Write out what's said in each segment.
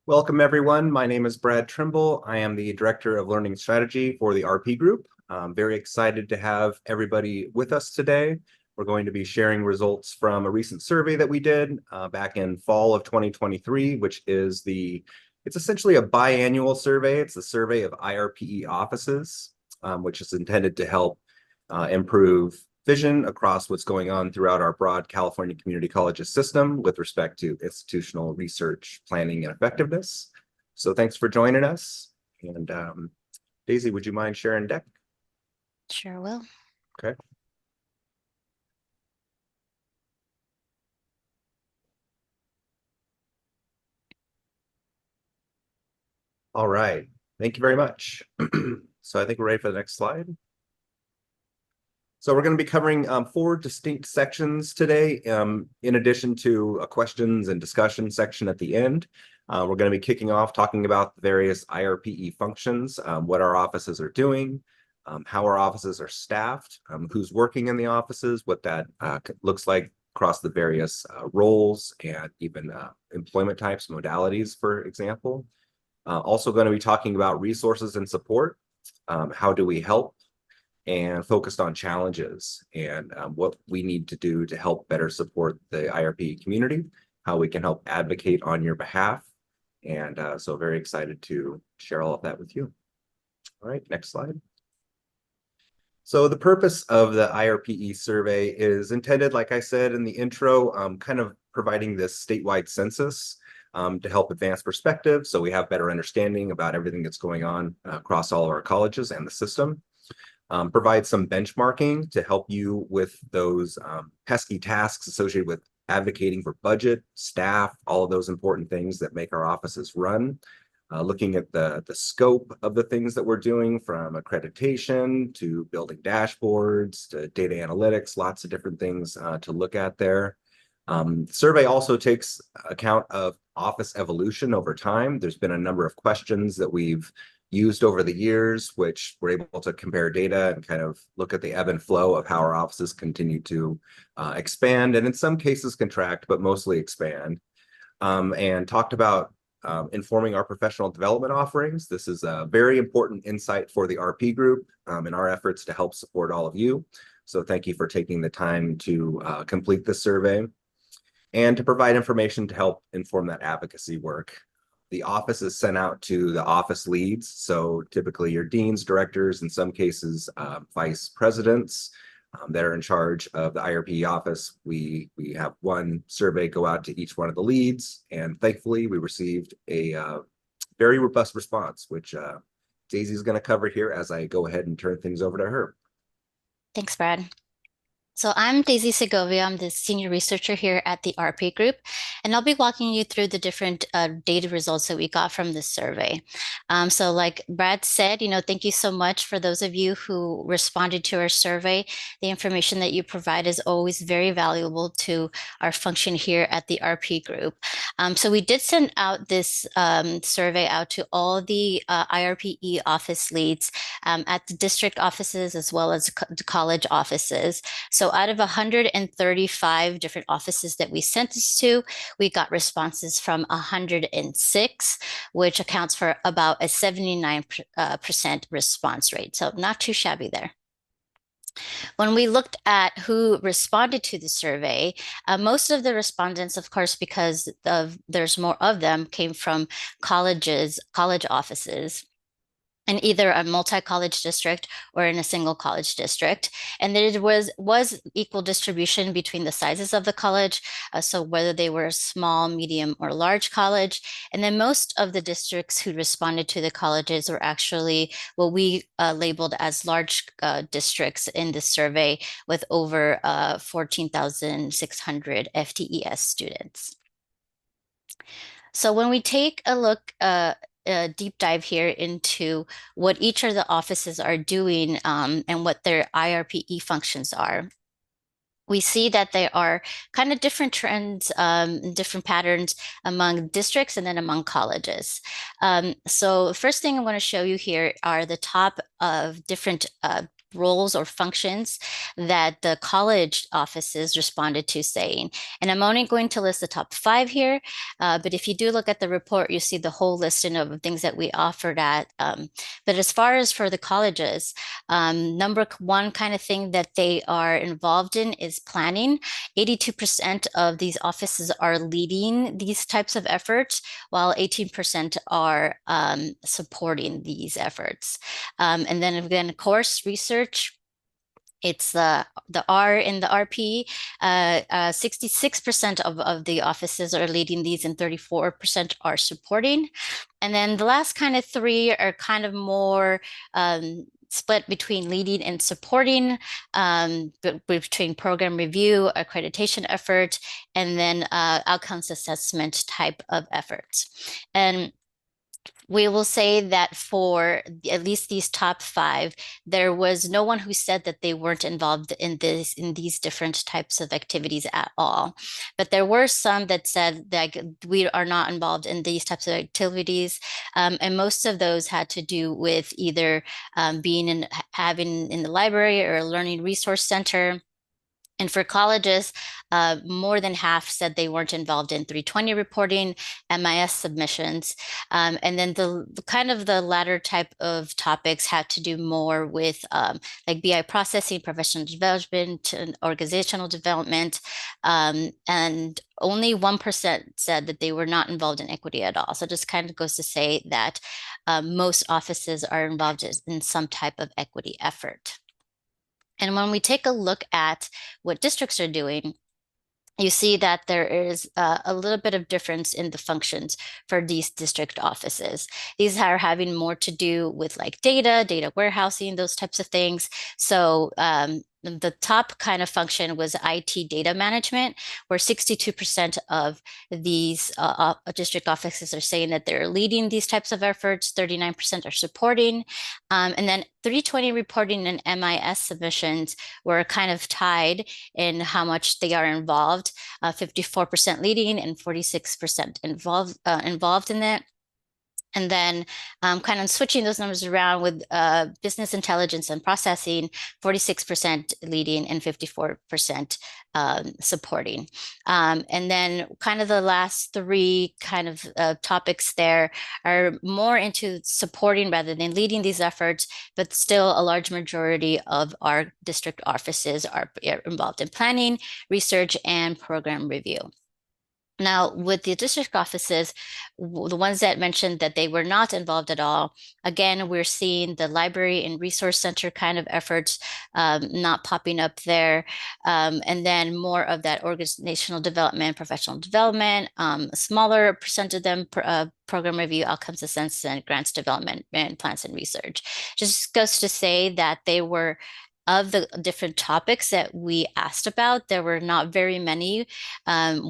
Welcome, everyone. My name is Brad Trimble. I am the Director of Learning Strategy for the RP Group. I'm very excited to have everybody with us today. We're going to be sharing results from a recent survey that we did back in fall of 2023, which is it's essentially a biannual survey. It's the Survey of IRPE Offices, which is intended to help improve vision across what's going on throughout our broad California community colleges system with respect to institutional research, planning, and effectiveness. So thanks for joining us. And Daisy, would you mind sharing deck? Sure will. Okay. All right. Thank you very much. So I think we're ready for the next slide. So we're going to be covering 4 distinct sections today, in addition to a questions and discussion section at the end. We're going to be kicking off talking about the various IRPE functions, what our offices are doing, how our offices are staffed, who's working in the offices, what that looks like across the various roles and even employment types, modalities, for example. Also going to be talking about resources and support. How do we help? And focused on challenges and what we need to do to help better support the IRP community, how we can help advocate on your behalf. And so very excited to share all of that with you. All right, next slide. So the purpose of the IRPE survey is intended, like I said in the intro, kind of providing this statewide census to help advance perspective so we have better understanding about everything that's going on across all of our colleges and the system. Provide some benchmarking to help you with those pesky tasks associated with advocating for budget, staff, all of those important things that make our offices run. Looking at the scope of the things that we're doing, from accreditation to building dashboards to data analytics, lots of different things to look at there. The survey also takes account of office evolution over time. There's been a number of questions that we've used over the years, which we're able to compare data and kind of look at the ebb and flow of how our offices continue to expand and in some cases contract, but mostly expand. And talked about informing our professional development offerings. This is a very important insight for the RP group in our efforts to help support all of you. So thank you for taking the time to complete this survey and to provide information to help inform that advocacy work. The office is sent out to the office leads, so typically your deans, directors, in some cases vice presidents that are in charge of the IRP office. We have one survey go out to each one of the leads, and thankfully we received a very robust response, which Daisy is going to cover here as I go ahead and turn things over to her. Thanks, Brad. So I'm Daisy Segovia. I'm the senior researcher here at the RP Group, and I'll be walking you through the different data results that we got from this survey. So like Brad said, thank you so much for those of you who responded to our survey. The information that you provide is always very valuable to our function here at the RP Group. So we did send out this survey out to all the IRPE office leads at the district offices as well as the college offices. So out of 135 different offices that we sent this to, we got responses from 106, which accounts for about a 79% response rate. So not too shabby there. When we looked at who responded to the survey, most of the respondents, of course, because there's more of them, came from college offices in either a multi-college district or in a single college district. And there was equal distribution between the sizes of the college, so whether they were a small, medium, or large college. And then most of the districts who responded to the colleges were actually what we labeled as large districts in the survey with over 14,600 FTES students. So when we take a look, a deep dive here into what each of the offices are doing and what their IRPE functions are, we see that there are kind of different trends, different patterns among districts and then among colleges. So the first thing I want to show you here are the top of different roles or functions that the college offices responded to saying. And I'm only going to list the top 5 here, but if you do look at the report, you see the whole listing of things that we offered at. But as far as for the colleges, number one kind of thing that they are involved in is planning. 82% of these offices are leading these types of efforts, while 18% are supporting these efforts. And then again, course research, it's the R in the RP. 66% of the offices are leading these, and 34% are supporting. And then the last kind of 3 are kind of more split between leading and supporting, between program review, accreditation effort, and then outcomes assessment type of efforts. And we will say that for at least these top 5, there was no one who said that they weren't involved in these different types of activities at all. But there were some that said that we are not involved in these types of activities, and most of those had to do with either having in the library or a learning resource center. And for colleges, more than half said they weren't involved in 320 reporting, MIS submissions. And then the kind of the latter type of topics had to do more with like BI processing, professional development, and organizational development. And only 1% said that they were not involved in equity at all. So it just kind of goes to say that most offices are involved in some type of equity effort. And when we take a look at what districts are doing, you see that there is a little bit of difference in the functions for these district offices. These are having more to do with like data warehousing, those types of things. So the top kind of function was IT data management, where 62% of these district offices are saying that they're leading these types of efforts, 39% are supporting. And then 320 reporting and MIS submissions were kind of tied in how much they are involved, 54% leading and 46% involved in it. And then kind of switching those numbers around with business intelligence and processing, 46% leading and 54% supporting. And then kind of the last 3 kind of topics there are more into supporting rather than leading these efforts, but still a large majority of our district offices are involved in planning, research, and program review. Now, with the district offices, the ones that mentioned that they were not involved at all, again, we're seeing the library and resource center kind of efforts not popping up there. And then more of that organizational development, professional development, a smaller percent of them program review, outcomes assessment, and grants development, and plans and research. Just goes to say that they were of the different topics that we asked about, there were not very many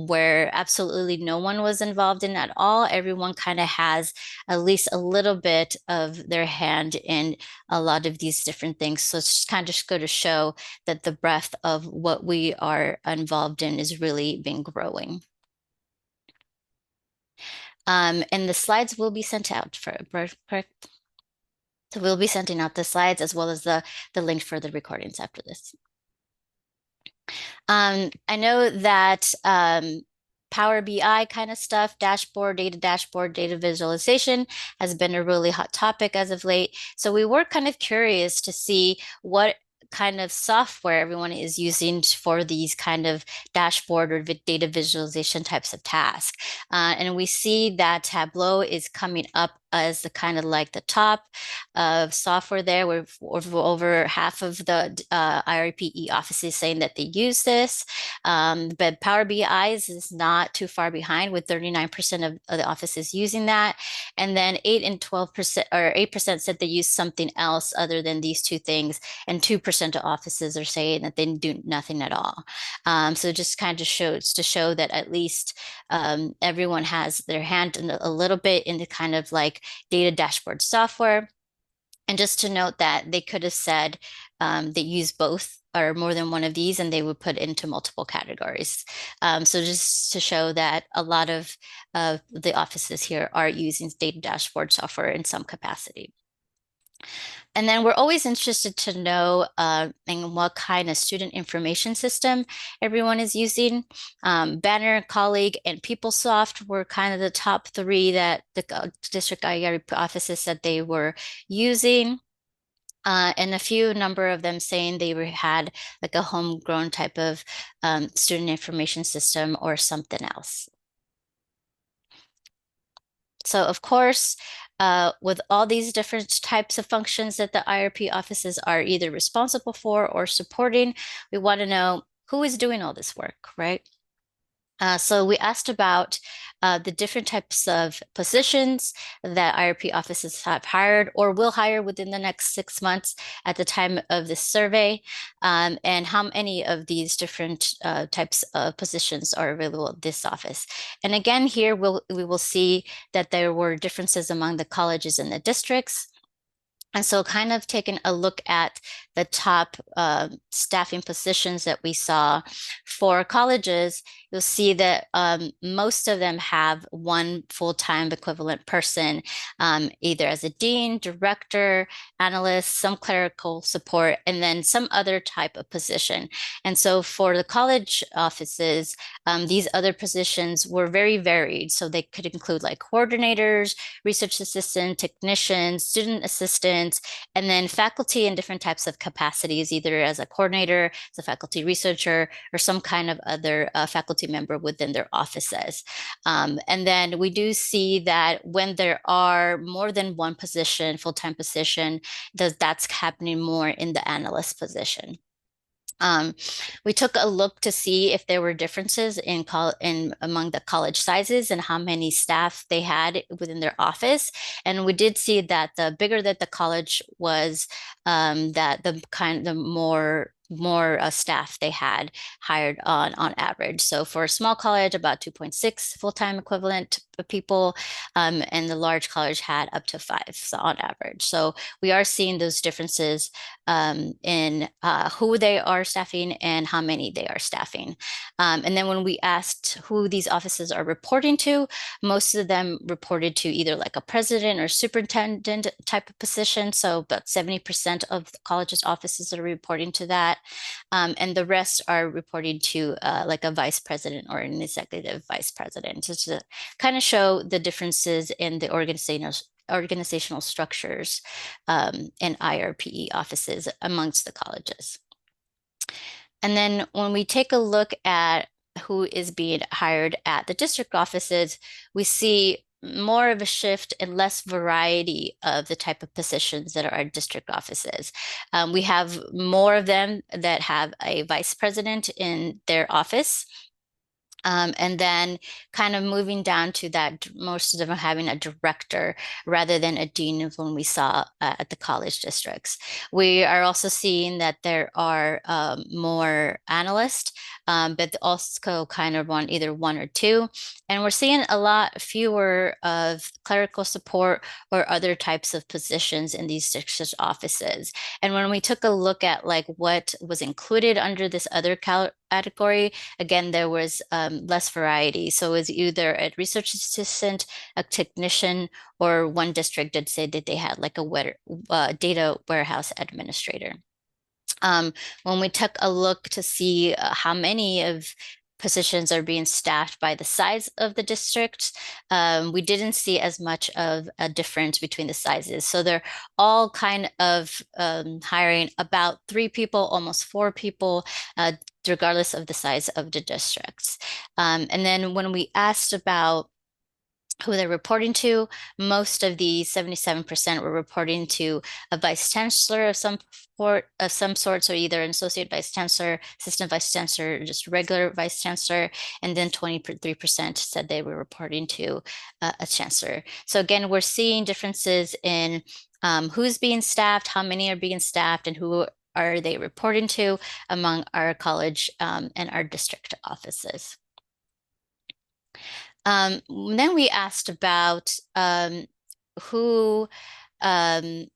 where absolutely no one was involved in at all. Everyone kind of has at least a little bit of their hand in a lot of these different things. So it's just kind of just go to show that the breadth of what we are involved in is really been growing. And the slides will be sent out correct? So we'll be sending out the slides as well as the link for the recordings after this. I know that Power BI kind of stuff, dashboard, data visualization has been a really hot topic as of late. So we were kind of curious to see what kind of software everyone is using for these kind of dashboard or data visualization types of tasks. And we see that Tableau is coming up as the kind of like the top of software there. We're over half of the IRPE offices saying that they use this. But Power BI is not too far behind with 39% of the offices using that. And then 8 and 12% or 8% said they use something else other than these 2 things. And 2% of offices are saying that they do nothing at all. So it just kind of shows to show that at least everyone has their hand in a little bit in the kind of like data dashboard software. And just to note that they could have said they use both or more than one of these, and they would put into multiple categories. So just to show that a lot of the offices here are using data dashboard software in some capacity. And then we're always interested to know in what kind of student information system everyone is using. Banner, Colleague, and PeopleSoft were kind of the top three that the district IRP offices said they were using. And a few number of them saying they had like a homegrown type of student information system or something else. So of course, with all these different types of functions that the IRP offices are either responsible for or supporting, we want to know who is doing all this work, right? So we asked about the different types of positions that IRP offices have hired or will hire within the next 6 months at the time of this survey, and how many of these different types of positions are available at this office. And again, here we will see that there were differences among the colleges and the districts. And so kind of taking a look at the top staffing positions that we saw for colleges, you'll see that most of them have one full-time equivalent person, either as a dean, director, analyst, some clerical support, and then some other type of position. And so for the college offices, these other positions were very varied. So they could include like coordinators, research assistant, technicians, student assistants, and then faculty in different types of capacities, either as a coordinator, as a faculty researcher, or some kind of other faculty member within their offices. And then we do see that when there are more than one position, full-time position, that's happening more in the analyst position. We took a look to see if there were differences in among the college sizes and how many staff they had within their office. And we did see that the bigger that the college was, that the more staff they had hired on average. So for a small college, about 2.6 full-time equivalent people, and the large college had up to 5, so on average. So we are seeing those differences in who they are staffing and how many they are staffing. And then when we asked who these offices are reporting to, most of them reported to either like a president or superintendent type of position. So about 70% of the college's offices are reporting to that. And the rest are reporting to like a vice president or an executive vice president, just to kind of show the differences in the organizational structures in IRPE offices amongst the colleges. And then when we take a look at who is being hired at the district offices, we see more of a shift and less variety of the type of positions that are our district offices. We have more of them that have a vice president in their office. And then kind of moving down to that, most of them are having a director rather than a dean when we saw at the college districts. We are also seeing that there are more analysts, but also kind of on either one or two. And we're seeing a lot fewer of clerical support or other types of positions in these district offices. And when we took a look at like what was included under this other category, again, there was less variety. So it was either a research assistant, a technician, or one district did say that they had like a data warehouse administrator. When we took a look to see how many of positions are being staffed by the size of the district, we didn't see as much of a difference between the sizes. So they're all kind of hiring about 3 people, almost 4 people, regardless of the size of the districts. And then when we asked about who they're reporting to, most of the 77% were reporting to a vice chancellor of some sort, so either an associate vice chancellor, assistant vice chancellor, or just regular vice chancellor, and then 23% said they were reporting to a chancellor. So again, we're seeing differences in who's being staffed, how many are being staffed, and who are they reporting to among our college and our district offices. Then we asked about who has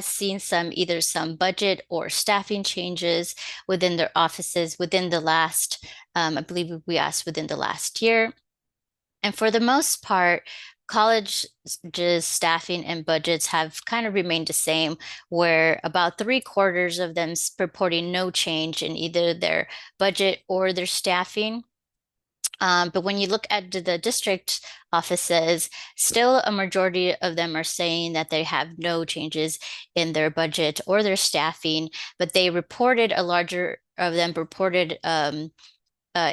seen either some budget or staffing changes within their offices within the last, I believe we asked within the last year. And for the most part, college's staffing and budgets have kind of remained the same, where about 3/4 of them reporting no change in either their budget or their staffing. But when you look at the district offices, still a majority of them are saying that they have no changes in their budget or their staffing, but they reported a larger of them reported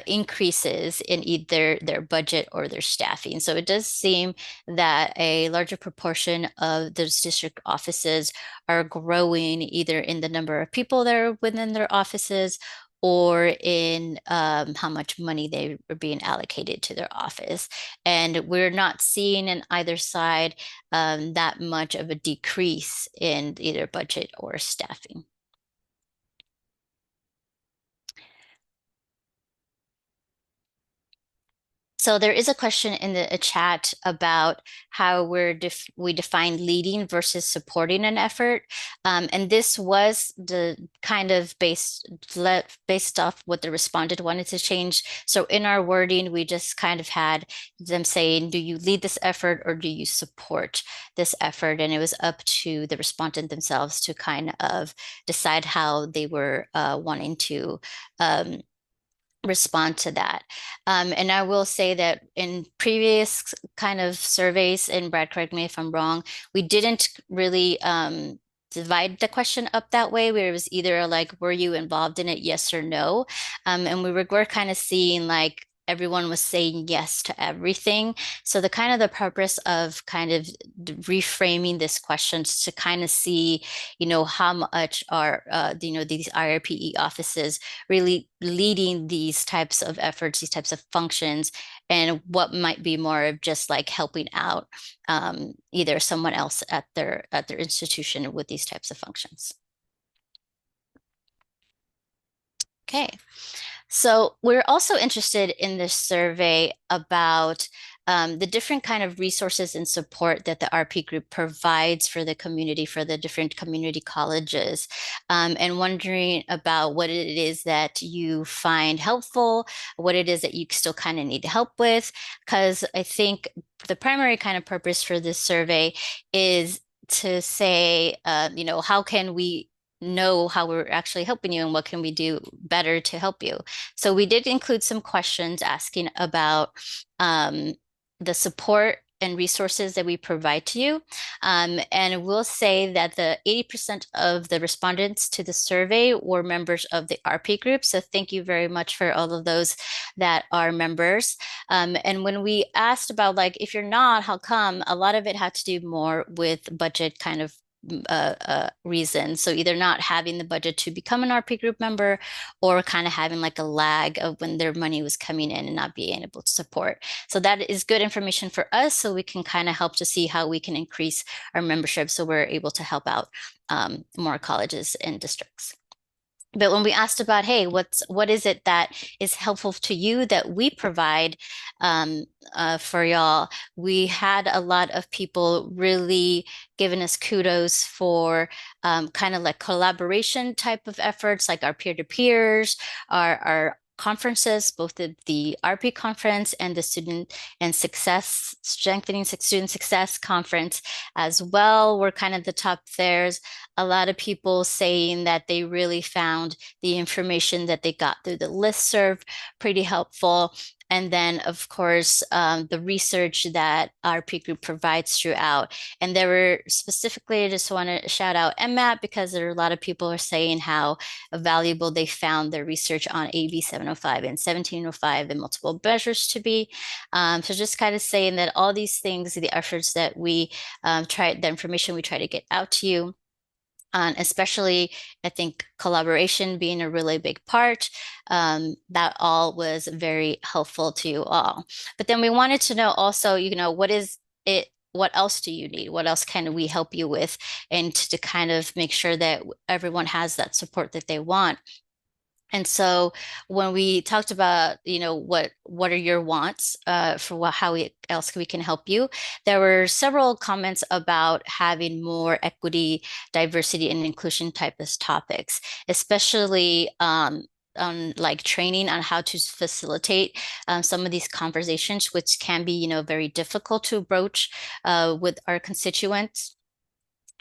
increases in either their budget or their staffing. So it does seem that a larger proportion of those district offices are growing either in the number of people that are within their offices or in how much money they are being allocated to their office. And we're not seeing in either side that much of a decrease in either budget or staffing. So there is a question in the chat about how we define leading versus supporting an effort, and this was the kind of based off what the respondent wanted to change. So in our wording, we just kind of had them saying, "Do you lead this effort or do you support this effort?" And it was up to the respondent themselves to kind of decide how they were wanting to. Respond to that. And I will say that in previous kind of surveys, and Brad, correct me if I'm wrong, we didn't really divide the question up that way, where it was either like, were you involved in it, yes or no? And we're kind of seeing like everyone was saying yes to everything. So the kind of the purpose of kind of reframing this question to kind of see, how much are, these IRPE offices really leading these types of efforts, these types of functions, and what might be more of just like helping out either someone else at their institution with these types of functions. Okay. So we're also interested in this survey about the different kind of resources and support that the RP group provides for the community, for the different community colleges, and wondering about what it is that you find helpful, what it is that you still kind of need help with, because I think the primary kind of purpose for this survey is to say, how can we know how we're actually helping you and what can we do better to help you. So we did include some questions asking about the support and resources that we provide to you. And we'll say that the 80% of the respondents to the survey were members of the RP group. So thank you very much for all of those that are members. And when we asked about like, if you're not, how come? A lot of it had to do more with budget kind of reason. So either not having the budget to become an RP group member or kind of having like a lag of when their money was coming in and not being able to support. So that is good information for us so we can kind of help to see how we can increase our membership so we're able to help out more colleges and districts. But when we asked about, hey, what is it that is helpful to you that we provide for y'all, we had a lot of people really giving us kudos for kind of like collaboration type of efforts, like our peer-to-peers, our conferences, both the RP conference and the strengthening student success conference as well were kind of the top fares. A lot of people saying that they really found the information that they got through the listserv pretty helpful. And then, of course, the research that our RP group provides throughout. And there were specifically, I just want to shout out MMAT because there are a lot of people are saying how valuable they found their research on AB 705 and 1705 and multiple measures to be. So just kind of saying that all these things, the efforts that we the information we try to get out to you, especially, I think collaboration being a really big part, that all was very helpful to you all. But then we wanted to know also, what is it? What else do you need? What else can we help you with? And to kind of make sure that everyone has that support that they want. And so when we talked about, what are your wants for how else we can help you, there were several comments about having more equity, diversity, and inclusion type of topics, especially like training on how to facilitate some of these conversations, which can be, very difficult to broach with our constituents.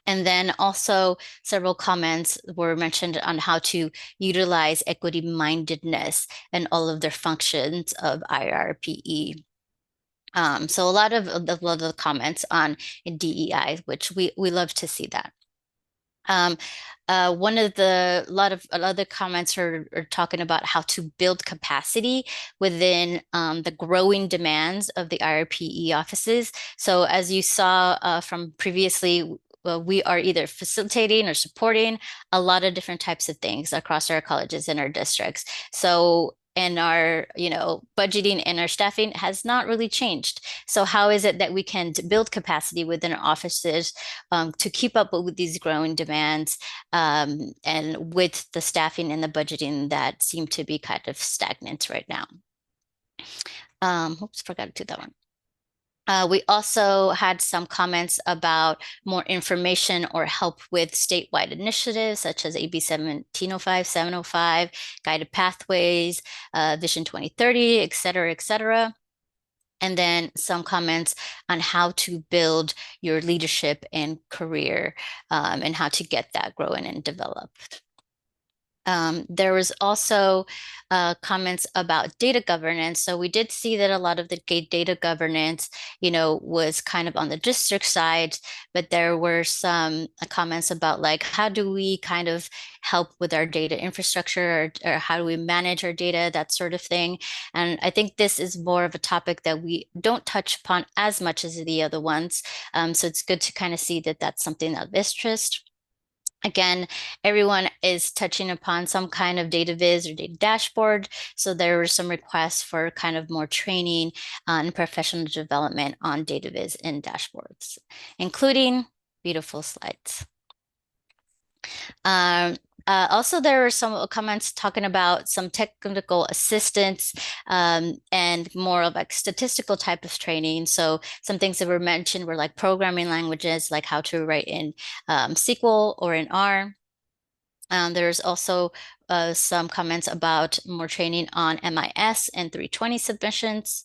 And then also several comments were mentioned on how to utilize equity mindedness and all of their functions of IRPE. So a lot of the comments on DEI, which we love to see that. Um, a lot of other comments are talking about how to build capacity within the growing demands of the IRPE offices. So as you saw from previously, we are either facilitating or supporting a lot of different types of things across our colleges and our districts. So and our, budgeting and our staffing has not really changed. So how is it that we can build capacity within our offices to keep up with these growing demands and with the staffing and the budgeting that seem to be kind of stagnant right now? Oops, forgot to do that one. We also had some comments about more information or help with statewide initiatives such as AB 1705, 705, Guided Pathways, Vision 2030, et cetera, et cetera. And then some comments on how to build your leadership and career and how to get that growing and developed. There was also comments about data governance. So we did see that a lot of the data governance, was kind of on the district side, but there were some comments about like, how do we kind of help with our data infrastructure or how do we manage our data, that sort of thing. And I think this is more of a topic that we don't touch upon as much as the other ones. So it's good to kind of see that that's something of interest. Again, everyone is touching upon some kind of data viz or data dashboard. So there were some requests for kind of more training and professional development on data viz and dashboards, including beautiful slides. Also, there were some comments talking about some technical assistance and more of like statistical type of training. So some things that were mentioned were like programming languages, like how to write in SQL or in R. There's also some comments about more training on MIS and 320 submissions.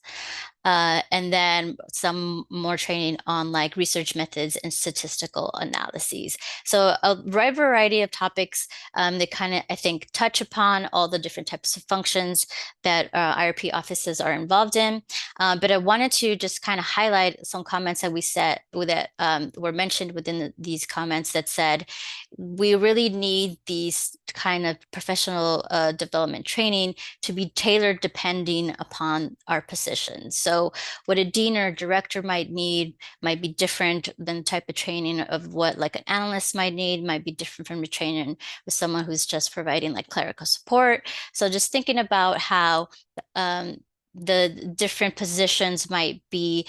And then some more training on like research methods and statistical analyses. So a wide variety of topics that kind of, I think, touch upon all the different types of functions that IRP offices are involved in. But I wanted to just kind of highlight some comments that we said that were mentioned within these comments that said, we really need these kind of professional development training to be tailored depending upon our positions. So what a dean or a director might need might be different than the type of training of what like an analyst might need, might be different from the training with someone who's just providing like clerical support. So just thinking about how the different positions might be,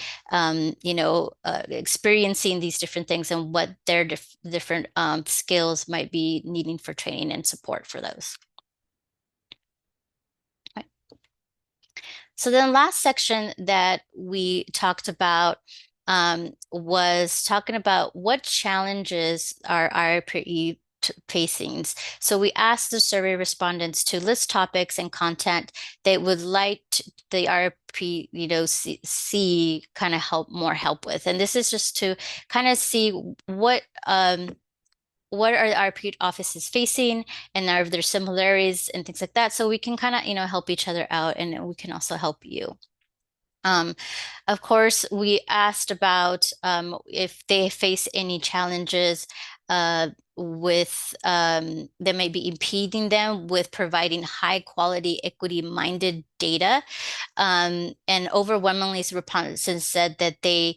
experiencing these different things and what their different skills might be needing for training and support for those. So then last section that we talked about was talking about what challenges are IRPE facing. So we asked the survey respondents to list topics and content they would like the IRP, see kind of help with. And this is just to kind of see what are the IRP offices facing and are there similarities and things like that. So we can kind of, help each other out and we can also help you. Of course, we asked about if they face any challenges with that may be impeding them with providing high quality equity minded data. And overwhelmingly respondents said that they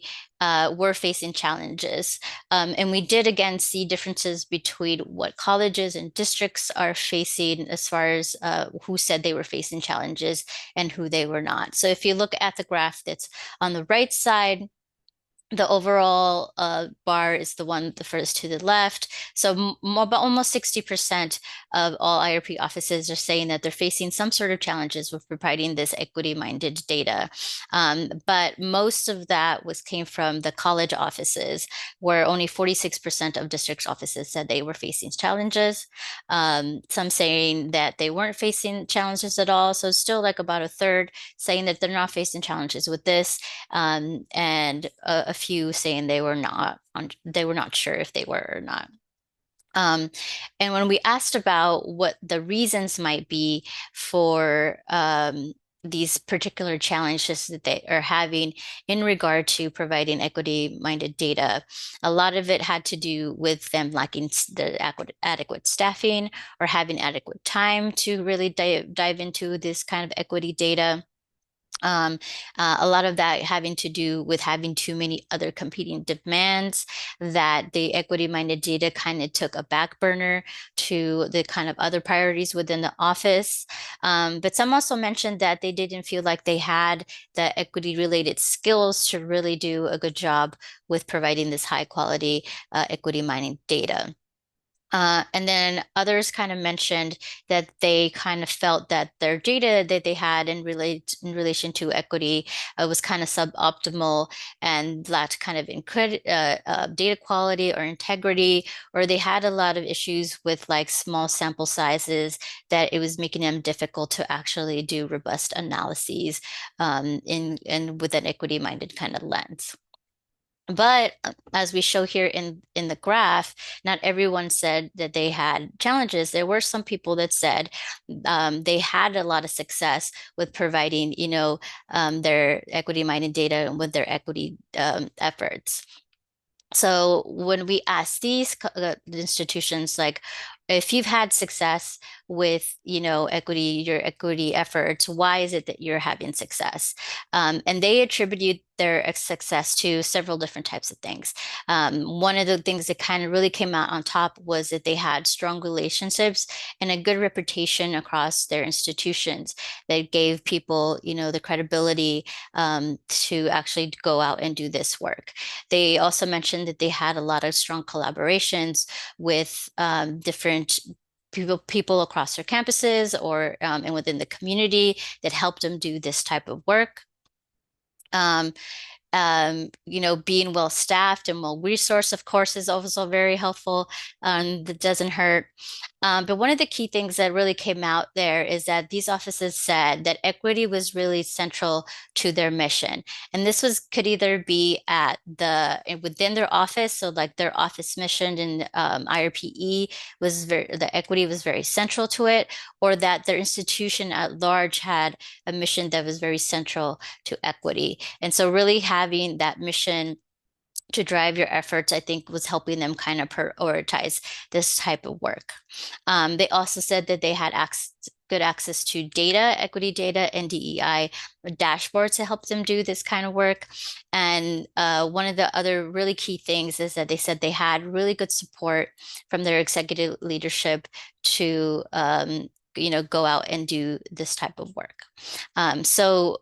were facing challenges. And we did again see differences between what colleges and districts are facing as far as who said they were facing challenges and who they were not. So if you look at the graph that's on the right side, The overall bar is the first to the left. So about almost 60% of all IRP offices are saying that they're facing some sort of challenges with providing this equity-minded data. But most of that came from the college offices, where only 46% of district offices said they were facing challenges. Some saying that they weren't facing challenges at all. So still like about a third saying that they're not facing challenges with this, and a few saying they were not sure if they were or not. Um, and when we asked about what the reasons might be for these particular challenges that they are having in regard to providing equity-minded data, a lot of it had to do with them lacking the adequate staffing or having adequate time to really dive into this kind of equity data. Um, a lot of that having to do with having too many other competing demands, that the equity-minded data kind of took a back burner to the kind of other priorities within the office. But some also mentioned that they didn't feel like they had the equity-related skills to really do a good job with providing this high-quality equity-mining data. And then others kind of mentioned that they kind of felt that their data that they had in relation to equity was kind of suboptimal and lacked kind of data quality or integrity, or they had a lot of issues with like small sample sizes that it was making them difficult to actually do robust analyses in with an equity-minded kind of lens. But as we show here in the graph, not everyone said that they had challenges. There were some people that said they had a lot of success with providing, their equity-minded data with their equity efforts. So when we ask these institutions, like, if you've had success with, your equity efforts, why is it that you're having success? And they attribute their success to several different types of things. One of the things that kind of really came out on top was that they had strong relationships and a good reputation across their institutions that gave people, the credibility to actually go out and do this work. They also mentioned that they had a lot of strong collaborations with different people across their campuses or and within the community that helped them do this type of work. Um, Being well staffed and well resourced, of course, is also very helpful. That doesn't hurt. But one of the key things that really came out there is that these offices said that equity was really central to their mission. And this could either be within their office, so like their office mission in IRPE the equity was very central to it, or that their institution at large had a mission that was very central to equity. And so really having that mission to drive your efforts, I think, was helping them kind of prioritize this type of work. They also said that they had good access to data, equity data, and DEI dashboards to help them do this kind of work. And one of the other really key things is that they said they had really good support from their executive leadership to go out and do this type of work. So,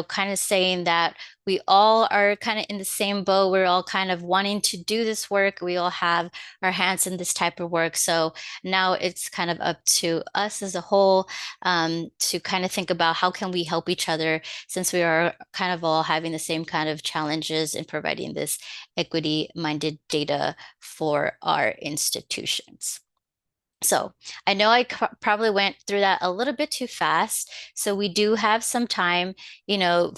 kind of saying that we all are kind of in the same boat. We're all kind of wanting to do this work. We all have our hands in this type of work. So now it's kind of up to us as a whole to kind of think about how can we help each other, since we are kind of all having the same kind of challenges in providing this equity-minded data for our institutions. So I know I probably went through that a little bit too fast. So we do have some time,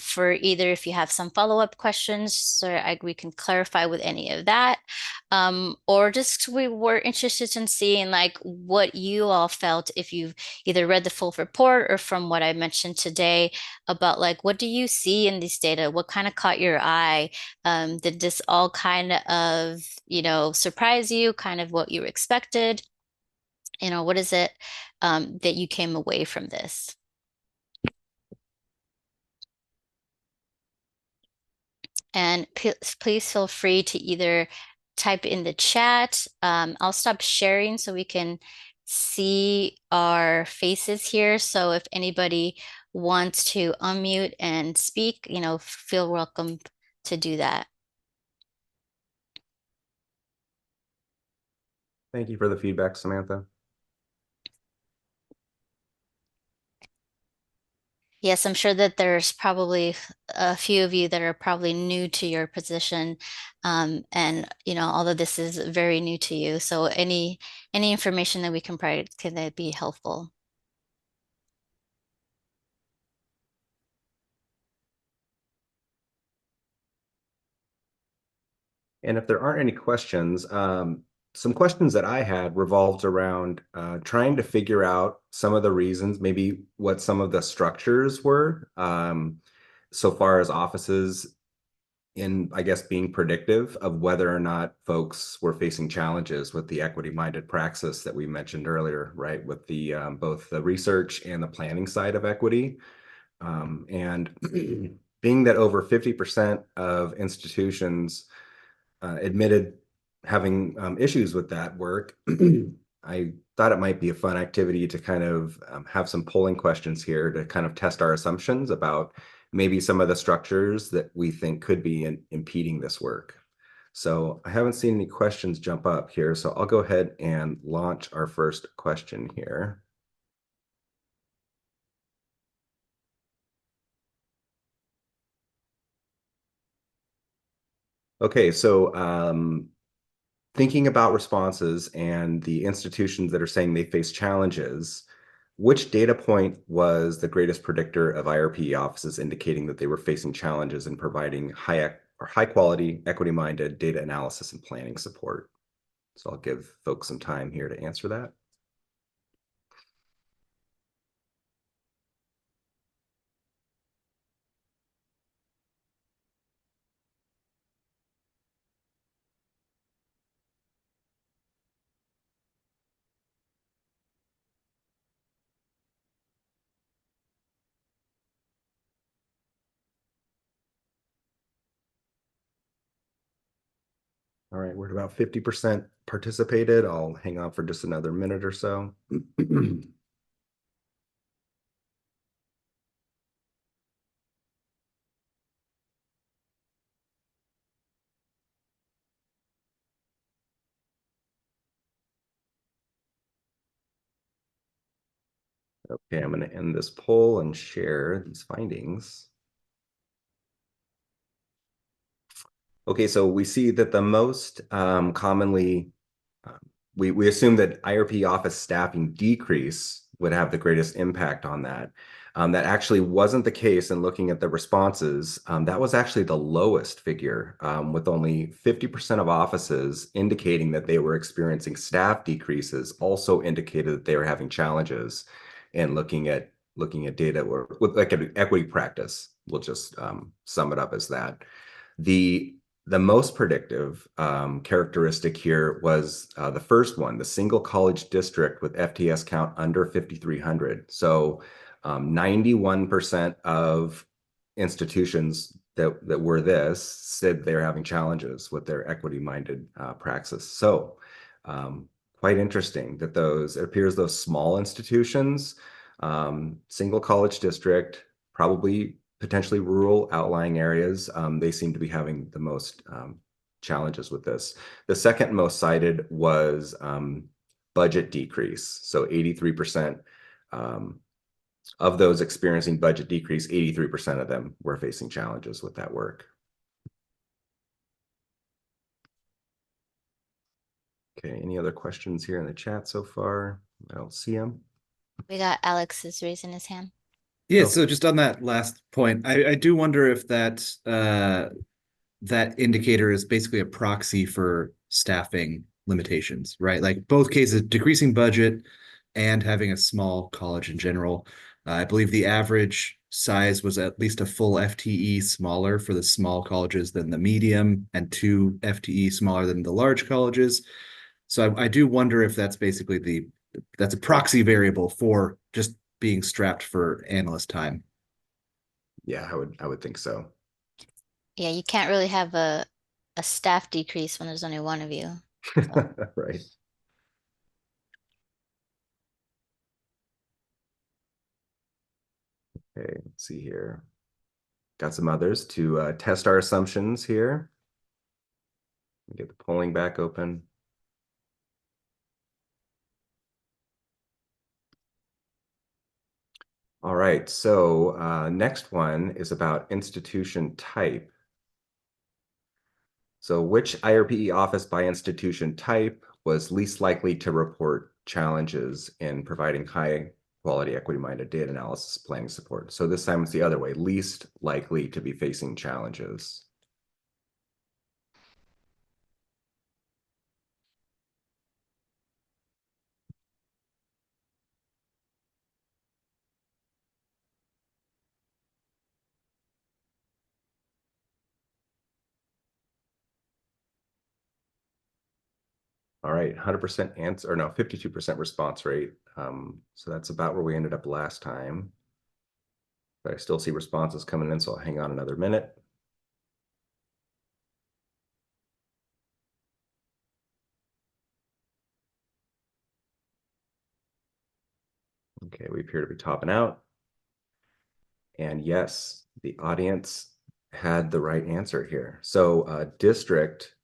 for either if you have some follow-up questions, so we can clarify with any of that, or just we were interested in seeing like what you all felt if you've either read the full report or from what I mentioned today about like what do you see in these data? What kind of caught your eye? Did this all kind of, surprise you, kind of what you expected? What is it that you came away from this? And please feel free to either type in the chat. I'll stop sharing so we can see our faces here. So if anybody wants to unmute and speak, feel welcome to do that. Thank you for the feedback, Samantha. Yes, I'm sure that there's probably a few of you that are probably new to your position. And although this is very new to you, so any information that we can provide can be helpful. And if there aren't any questions, some questions that I had revolved around trying to figure out some of the reasons, maybe what some of the structures were, so far as offices in, I guess, being predictive of whether or not folks were facing challenges with the equity-minded praxis that we mentioned earlier, right? With the both the research and the planning side of equity. And being that over 50% of institutions admitted having issues with that work, I thought it might be a fun activity to kind of have some polling questions here to kind of test our assumptions about maybe some of the structures that we think could be impeding this work. So I haven't seen any questions jump up here, so I'll go ahead and launch our first question here. Okay, so thinking about responses and the institutions that are saying they face challenges, which data point was the greatest predictor of IRPE offices indicating that they were facing challenges in providing high quality, equity-minded data analysis and planning support? So I'll give folks some time here to answer that. All right, we're at about 50% participated. I'll hang on for just another minute or so. Okay, I'm going to end this poll and share these findings. Okay, so we see that the most commonly, we assume that IRP office staffing decrease would have the greatest impact on that. That actually wasn't the case in looking at the responses. That was actually the lowest figure, with only 50% of offices indicating that they were experiencing staff decreases, also indicated that they were having challenges in looking at data or with like an equity practice. We'll just sum it up as that. The most predictive characteristic here was the first one, the single college district with FTS count under 5,300. So 91% of institutions that were this said they're having challenges with their equity-minded praxis. So quite interesting that it appears those small institutions, single college district, probably potentially rural outlying areas, they seem to be having the most challenges with this. The second most cited was budget decrease. So 83% of those experiencing budget decrease, 83% of them were facing challenges with that work. Okay, any other questions here in the chat so far? I don't see them. We got Alex is raising his hand. Yeah, Oh. so just on that last point, I do wonder if that indicator is basically a proxy for staffing limitations, right? Like both cases, decreasing budget and having a small college in general. I believe the average size was at least a full FTE smaller for the small colleges than the medium, and 2 FTE smaller than the large colleges. So I do wonder if that's basically that's a proxy variable for just being strapped for analyst time. Yeah, I would think so. Yeah, you can't really have a staff decrease when there's only one of you. So. Right. Okay, let's see here. Got some others to test our assumptions here. Get the polling back open. All right, so next one is about institution type. So which IRPE office by institution type was least likely to report challenges in providing high quality equity-minded data analysis planning support? So this time it's the other way, least likely to be facing challenges. All right, 100% answer, or no, 52% response rate. So that's about where we ended up last time. But I still see responses coming in, so I'll hang on another minute. Okay, we appear to be topping out. And yes, the audience had the right answer here. So district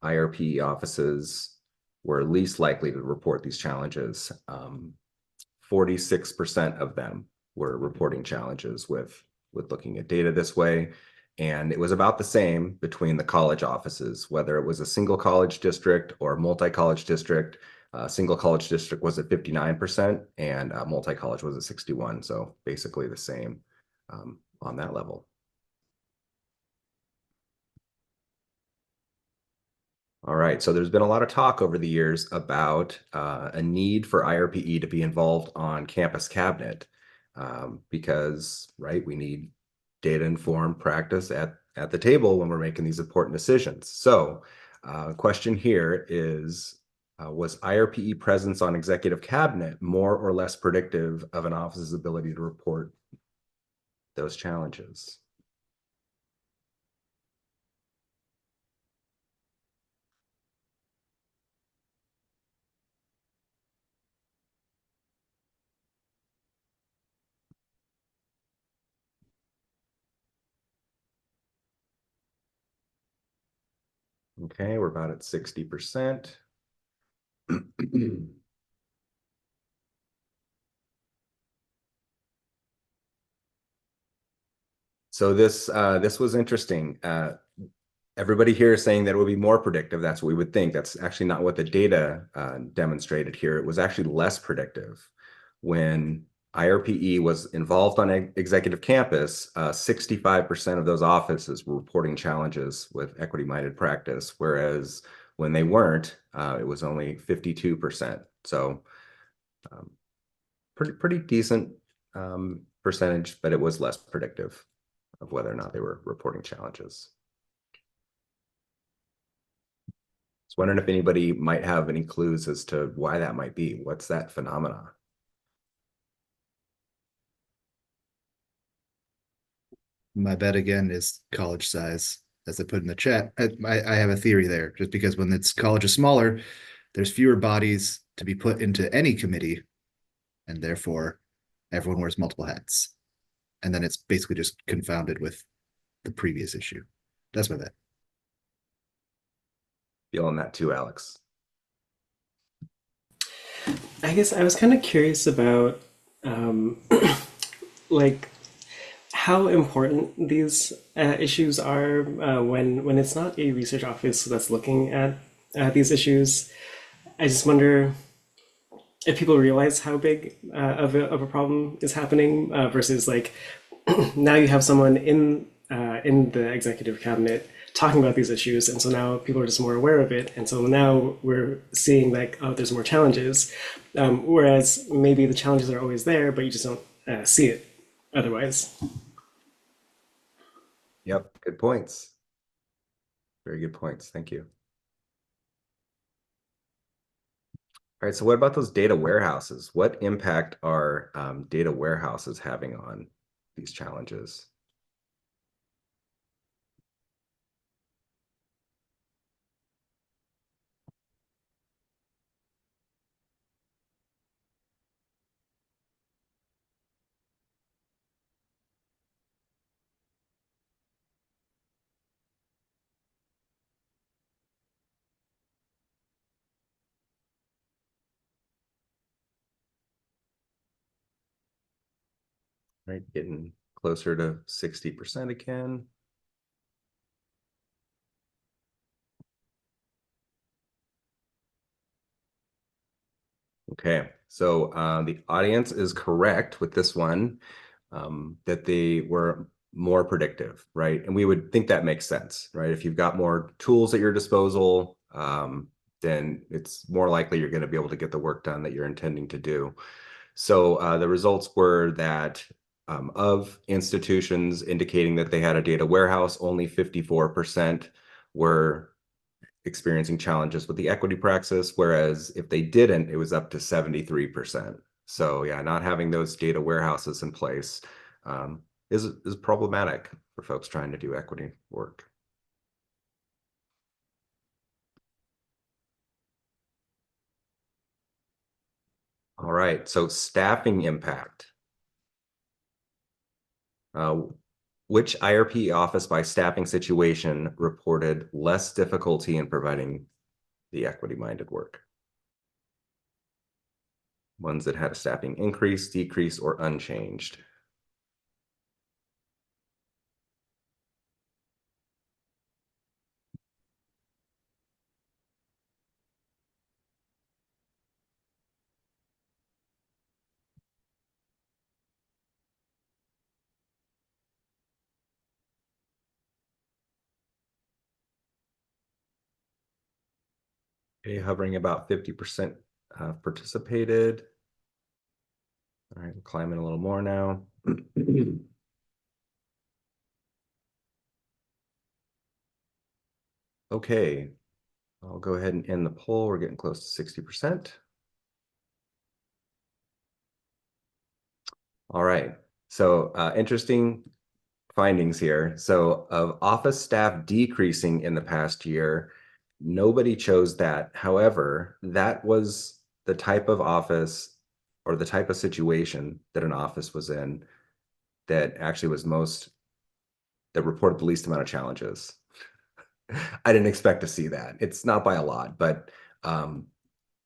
IRP offices were least likely to report these challenges. 46% of them were reporting challenges with looking at data this way. And it was about the same between the college offices, whether it was a single college district or multi-college district. Single college district was at 59% and multi-college was at 61. So basically the same on that level. All right, so there's been a lot of talk over the years about a need for IRPE to be involved on campus cabinet because, right, we need data-informed practice at the table when we're making these important decisions. So question here is, was IRPE presence on executive cabinet more or less predictive of an office's ability to report those challenges? Okay, we're about at 60%. So this was interesting. Everybody here is saying that it would be more predictive. That's what we would think. That's actually not what the data demonstrated here. It was actually less predictive. When IRPE was involved on executive campus, 65% of those offices were reporting challenges with equity-minded practice, whereas when they weren't, it was only 52%. So pretty decent percentage, but it was less predictive of whether or not they were reporting challenges. I was wondering if anybody might have any clues as to why that might be. What's that phenomena? My bet again is college size. As I put in the chat, I have a theory there, just because when it's college is smaller, there's fewer bodies to be put into any committee, and therefore everyone wears multiple hats. And then it's basically just confounded with the previous issue. That's my bet. Feeling that too, Alex. I guess I was kind of curious about um, like how important these issues are when it's not a research office that's looking at these issues. I just wonder if people realize how big of a problem is happening versus like now you have someone in the executive cabinet talking about these issues, and so now people are just more aware of it, and so now we're seeing like, oh, there's more challenges, whereas maybe the challenges are always there, but you just don't see it otherwise. Yep, good points. Very good points. Thank you. All right, so what about those data warehouses? What impact are data warehouses having on these challenges? Right, getting closer to 60% again. Okay, so the audience is correct with this one, that they were more predictive, right? And we would think that makes sense, right? If you've got more tools at your disposal, then it's more likely you're going to be able to get the work done that you're intending to do. So the results were that of institutions indicating that they had a data warehouse, only 54% were experiencing challenges with the equity praxis, whereas if they didn't, it was up to 73%. So yeah, not having those data warehouses in place is problematic for folks trying to do equity work. All right, so staffing impact. Which IRP office by staffing situation reported less difficulty in providing the equity-minded work? Ones that had a staffing increase, decrease, or unchanged. Okay, hovering about 50% participated. All right, we're climbing a little more now. Okay, I'll go ahead and end the poll. We're getting close to 60%. All right, so interesting findings here. So of office staff decreasing in the past year, nobody chose that. However, that was the type of office or the type of situation that an office was in that actually was that reported the least amount of challenges. I didn't expect to see that. It's not by a lot, but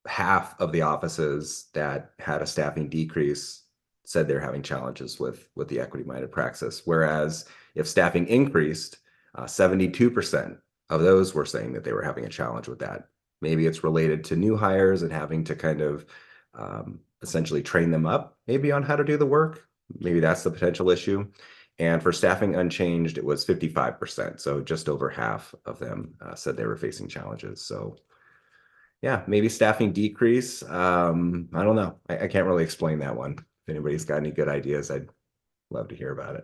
half of the offices that had a staffing decrease said they're having challenges with the equity-minded praxis. Whereas if staffing increased, 72% of those were saying that they were having a challenge with that. Maybe it's related to new hires and having to kind of essentially train them up maybe on how to do the work. Maybe that's the potential issue. And for staffing unchanged, it was 55%. So just over half of them said they were facing challenges. So yeah, maybe staffing decrease. I don't know. I can't really explain that one. If anybody's got any good ideas, I'd love to hear about it.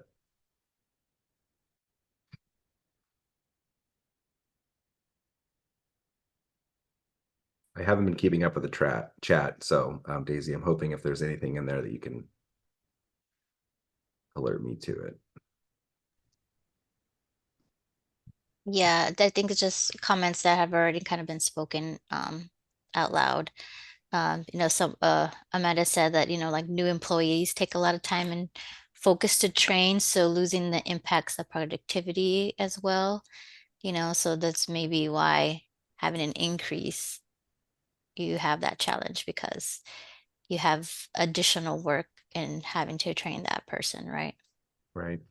I haven't been keeping up with the chat. So Daisy, I'm hoping if there's anything in there that you can alert me to it. Yeah, I think it's just comments that have already kind of been spoken out loud. Some Amanda said that, like new employees take a lot of time and focus to train, so losing the impacts of productivity as well. So that's maybe why having an increase, you have that challenge because you have additional work in having to train that person, right? Right.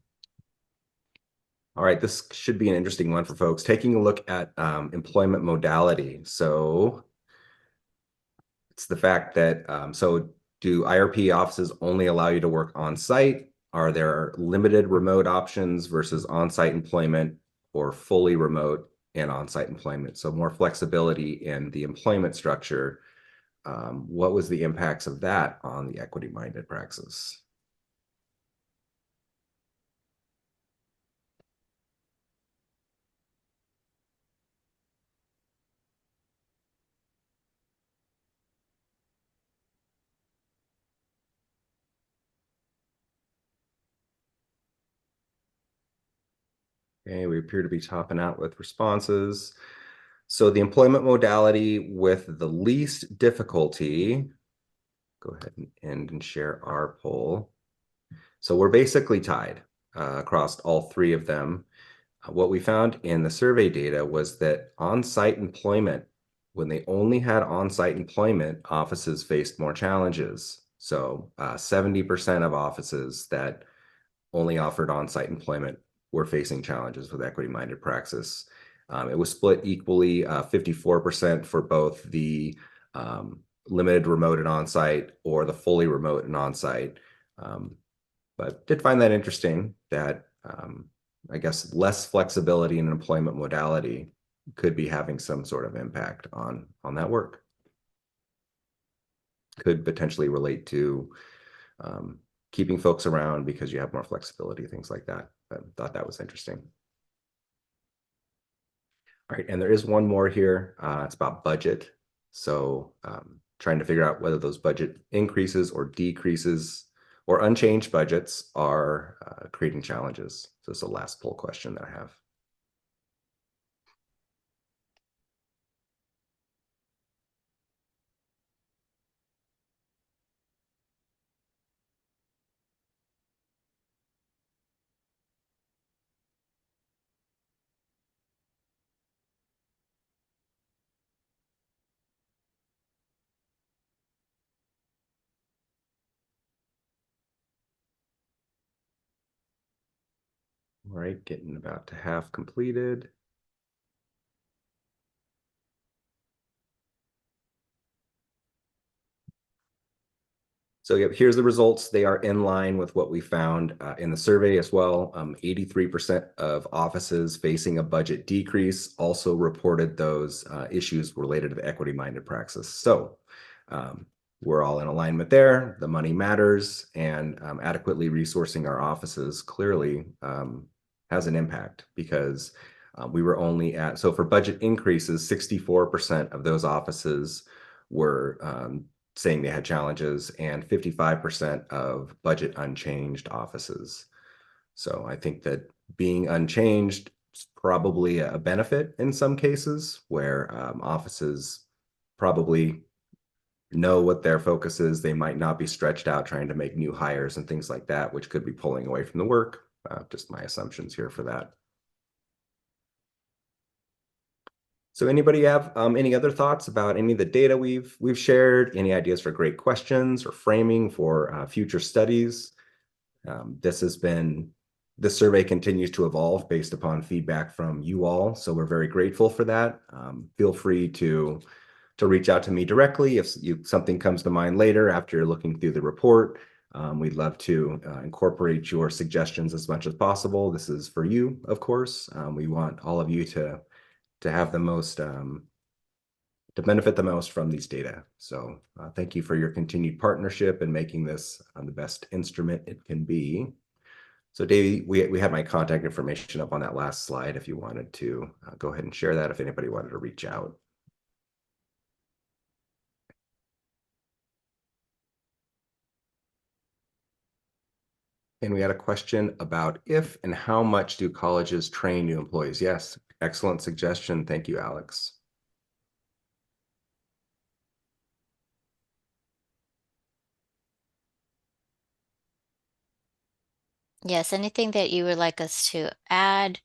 All right, this should be an interesting one for folks. Taking a look at employment modality. So it's the fact that, so do IRP offices only allow you to work on site? Are there limited remote options versus on-site employment or fully remote and on-site employment? So more flexibility in the employment structure. What was the impacts of that on the equity-minded praxis? Okay, we appear to be topping out with responses. So the employment modality with the least difficulty, go ahead and end and share our poll. So we're basically tied across all three of them. What we found in the survey data was that on-site employment, when they only had on-site employment, offices faced more challenges. So 70% of offices that only offered on-site employment were facing challenges with equity-minded praxis. It was split equally, 54% for both the limited remote and on-site or the fully remote and on-site. But did find that interesting that I guess less flexibility in an employment modality could be having some sort of impact on that work. Could potentially relate to keeping folks around because you have more flexibility, things like that. I thought that was interesting. All right, and there is one more here. It's about budget. So trying to figure out whether those budget increases or decreases or unchanged budgets are creating challenges. So it's the last poll question that I have. All right, getting about to half completed. So yeah, here's the results. They are in line with what we found in the survey as well. 83% of offices facing a budget decrease also reported those issues related to the equity-minded praxis. So we're all in alignment there. The money matters, and adequately resourcing our offices clearly has an impact because we were only at, so for budget increases, 64% of those offices were saying they had challenges, and 55% of budget unchanged offices. So I think that being unchanged is probably a benefit in some cases where offices probably know what their focus is. They might not be stretched out trying to make new hires and things like that, which could be pulling away from the work. Just my assumptions here for that. So anybody have any other thoughts about any of the data we've shared? Any ideas for great questions or framing for future studies? This survey continues to evolve based upon feedback from you all, so we're very grateful for that. Feel free to reach out to me directly if something comes to mind later after you're looking through the report. We'd love to incorporate your suggestions as much as possible. This is for you, of course. We want all of you to have the most, to benefit the most from these data. So thank you for your continued partnership and making this the best instrument it can be. So Davey, we had my contact information up on that last slide if you wanted to go ahead and share that if anybody wanted to reach out. And we had a question about if and how much do colleges train new employees? Yes, excellent suggestion. Thank you, Alex. Yes, anything that you would like us to add,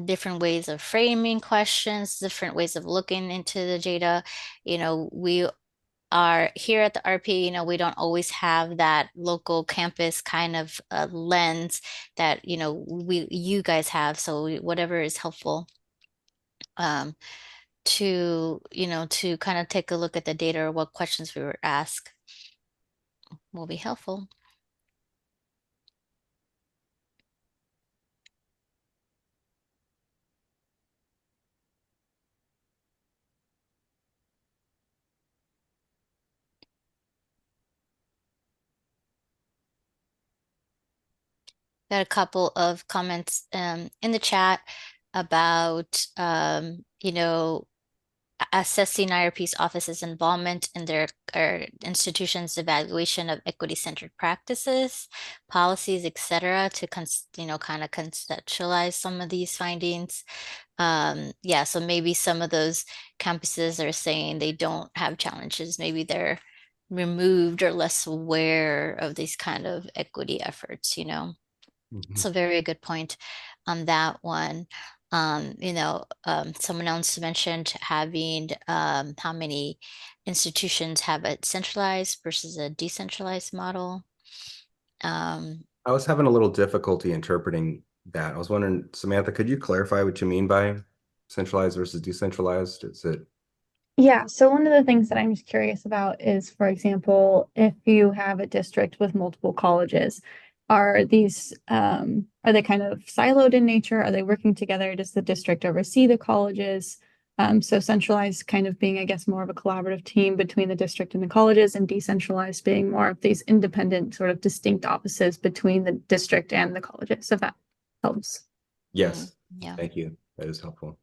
different ways of framing questions, different ways of looking into the data. We are here at the RP, we don't always have that local campus kind of lens that, you guys have. So whatever is helpful to kind of take a look at the data or what questions we were asked will be helpful. Got a couple of comments in the chat about assessing IRP's office's involvement in their institution's evaluation of equity-centered practices, policies, etc., to kind of conceptualize some of these findings. Yeah, so maybe some of those campuses are saying they don't have challenges. Maybe they're removed or less aware of these kind of equity efforts, So very good point on that one. Someone else mentioned having how many institutions have a centralized versus a decentralized model. I was having a little difficulty interpreting that. I was wondering, Samantha, could you clarify what you mean by centralized versus decentralized? Is it Yeah, so one of the things that I'm just curious about is, for example, if you have a district with multiple colleges, are these are they kind of siloed in nature? Are they working together? Does the district oversee the colleges? So centralized kind of being, I guess, more of a collaborative team between the district and the colleges, and decentralized being more of these independent, sort of distinct offices between the district and the colleges, if that helps. yes? Yeah. Thank you. That is helpful.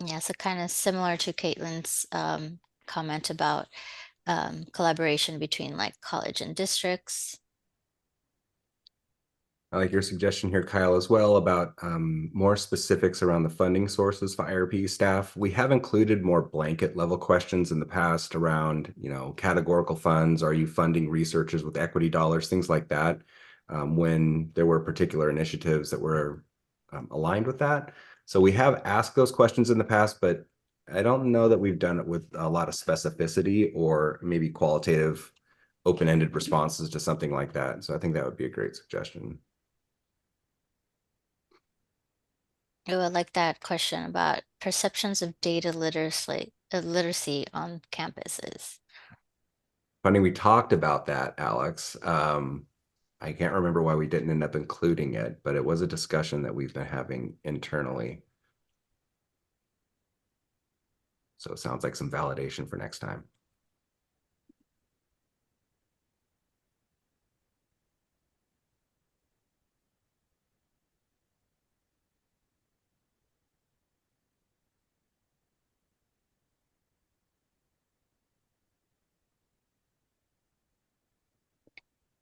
Yeah, so kind of similar to Caitlin's comment about collaboration between like college and districts. I like your suggestion here, Kyle, as well about more specifics around the funding sources for IRP staff. We have included more blanket level questions in the past around, categorical funds. Are you funding researchers with equity dollars, things like that, when there were particular initiatives that were aligned with that. So we have asked those questions in the past, but I don't know that we've done it with a lot of specificity or maybe qualitative open-ended responses to something like that. So I think that would be a great suggestion. Oh, I like that question about perceptions of data literacy on campuses. Funny, we talked about that, Alex. I can't remember why we didn't end up including it, but it was a discussion that we've been having internally. So it sounds like some validation for next time.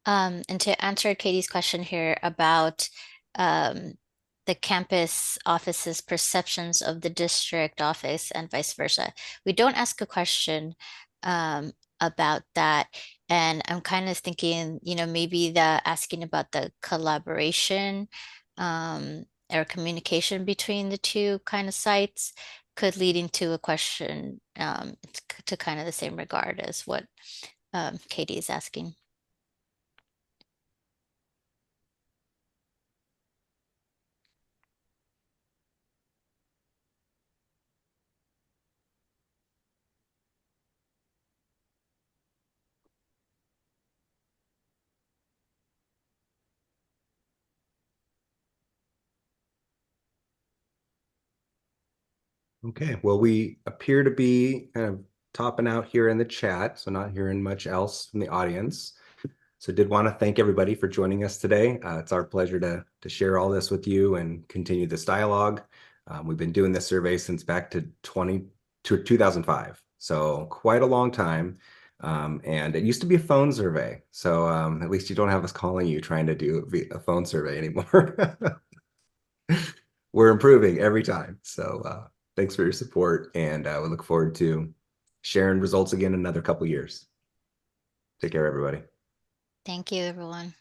And to answer Katie's question here about the campus office's perceptions of the district office and vice versa, we don't ask a question about that. And I'm kind of thinking, maybe the asking about the collaboration or communication between the two kind of sites could lead into a question to kind of the same regard as what Katie is asking. Okay, well, we appear to be kind of topping out here in the chat, so not hearing much else from the audience. So did want to thank everybody for joining us today. It's our pleasure to share all this with you and continue this dialogue. We've been doing this survey since back to 2005, so quite a long time. And it used to be a phone survey, so at least you don't have us calling you trying to do a phone survey anymore. We're improving every time. So thanks for your support, and we look forward to sharing results again in another couple years. Take care, everybody. Thank you, everyone.